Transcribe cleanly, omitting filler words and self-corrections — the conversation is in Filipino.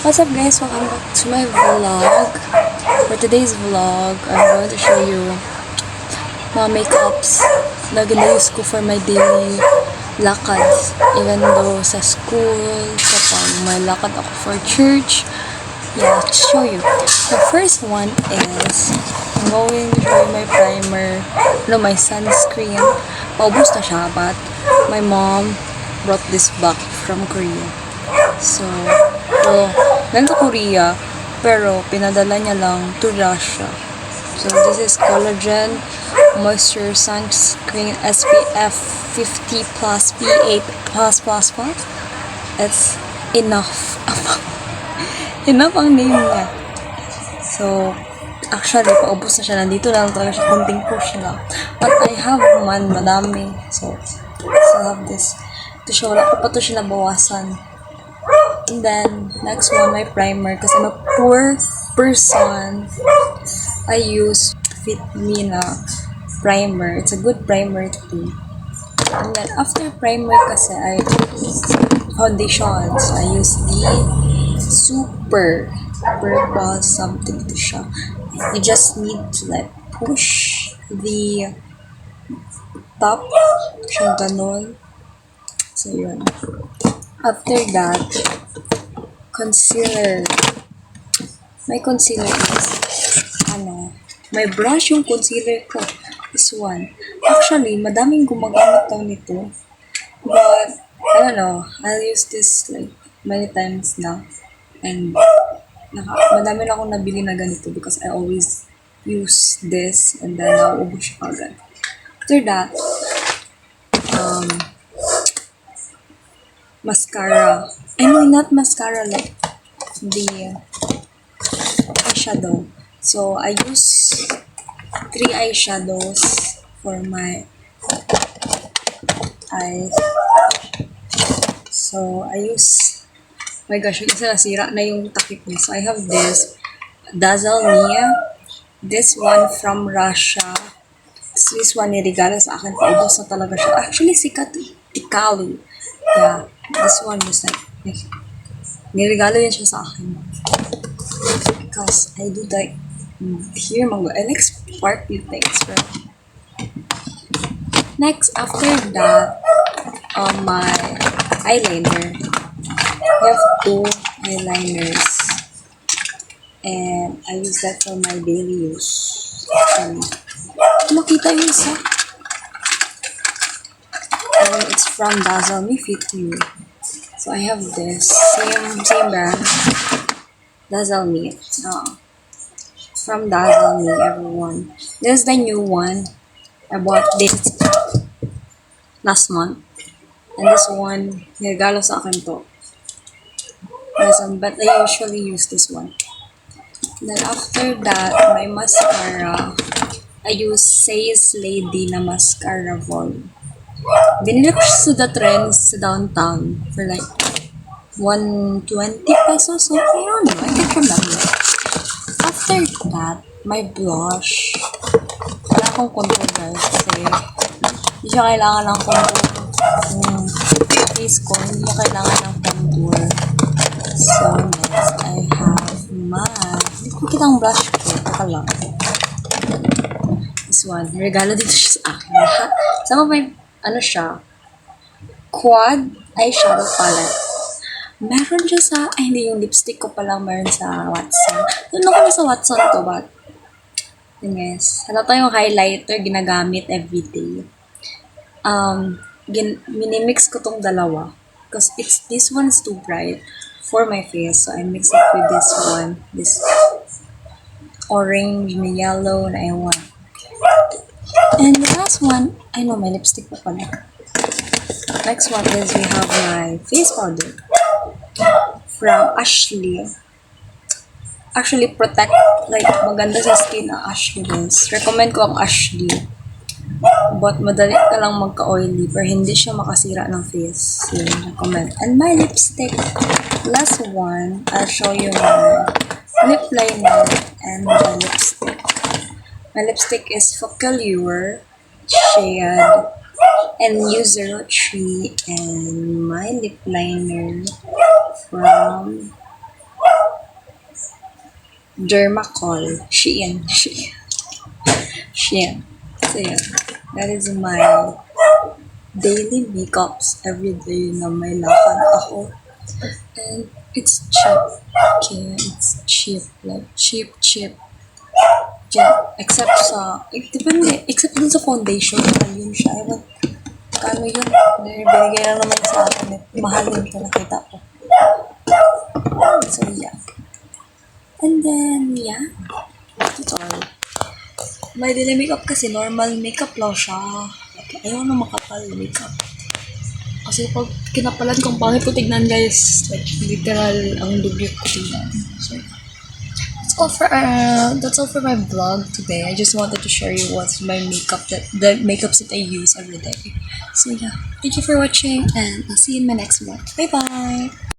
What's up guys, welcome back to my vlog. For today's vlog, I'm going to show you mga makeups na ginayos ko for my daily lakad. Even though sa school, kapag may lakad ako for church, yeah, to show you. The first one is, I'm going to show you my primer, my sunscreen. Paubos na siya, but my mom brought this back from Korea. So, nandito Korea, pero pinadala niya lang to Russia. So, this is Collagen Moisture Sunscreen SPF 50 plus PA plus. It's enough. Enough ang name niya. So, actually, paubos na siya. Nandito lang talaga siya. Konting push lang. But I have madami. So I have this. To show, wala ko pa to siya nabawasan. And then, next one, my primer. Kasi I'm a poor person. I use Fit Me na primer. It's a good primer too. And then, after primer kasi, I use foundations. I use the Super Purple something to siya. You just need to like push the top. Siya ganun. So, yun. After that, concealer. My concealer is, may brush yung concealer ko. This one. Actually, madaming gumagamit daw nito. But, I don't know. I'll use this like many times now. And, madami na akong nabili na ganito because I always use this and then nauubos siya agad. After that, mascara. I know, not mascara, like the eyeshadow. So, I use 3 eyeshadows for my eyes. So, I use, oh my gosh, yung isa nasira na yung takip niya. So, I have this Dazzle Me. This one from Russia. This one nirigalo sa akin. Paubos na talaga siya. Actually, sikat Tikali. Yeah. This one was like nirigalo yan siya sa akin. Because I do like, here, I like sparkly things, right? Next, after that, my eyeliner. I have 2 eyeliners. And I use that for my daily use. Actually, makita yung isa. And it's from Dazzle Me Fit You. So I have this same brand, Dazzle Me. From Dazzle Me, everyone. This is the new one. I bought this last month, and this one nirigalo sa akin to. But I usually use this one. Then after that, my mascara. I use Says Lady na mascara volume. Binili ko siya sa The Trends sa downtown for like 120 pesos. So, I don't know. I can't remember. After that, my blush. Wala akong contour guys kasi hindi siya kailangan ng contour. Yung face ko, hindi niya kailangan ng contour. So, next, I have my, hindi ko kita ang blush ko. Taka lang. This one. Regalo dito siya sa akin. Sama may siya, quad eyeshadow palette. Meron siya sa, hindi yung lipstick ko palang meron sa Watson. Doon ako na sa Watson to, but, yes. Halata yung highlighter, ginagamit everyday. Minimix ko tong dalawa. Because this one is too bright for my face. So, I mix it with this one. This orange, na yellow, na ewan. And the last one, I know my lipstick pa pala. Next one is we have my face powder from Ashley. Actually, protect, like, maganda sa skin ang Ashley this. Recommend ko ang Ashley. But madali ka lang magka-oily pero hindi siya makasira ng face. So, recommend. And my lipstick, last one, I'll show you my lip liner and my lipstick. My lipstick is Focallure shade and U03, and my lip liner from Dermacol. Shein. Shein. So yeah, that is my daily makeups every day na may lakad ako. And it's cheap. Okay, it's cheap. Like, cheap. Yeah, except sa, depende, except dun sa foundation, mahal yun siya. Ewan, kano yun? Binigay lang naman sa akin. Mahal yun siya, nakita ko. So, yeah. And then, yeah. That's all. My daily makeup kasi normal makeup lang siya. Like, ayaw na makapal makeup. Kasi pag kinapalan kong pangit ko tignan guys, like literal ang dugyot ko tignan. So, that's all for my vlog today. I just wanted to share you what's my the makeups that I use every day. So yeah, thank you for watching and I'll see you in my next vlog. Bye bye!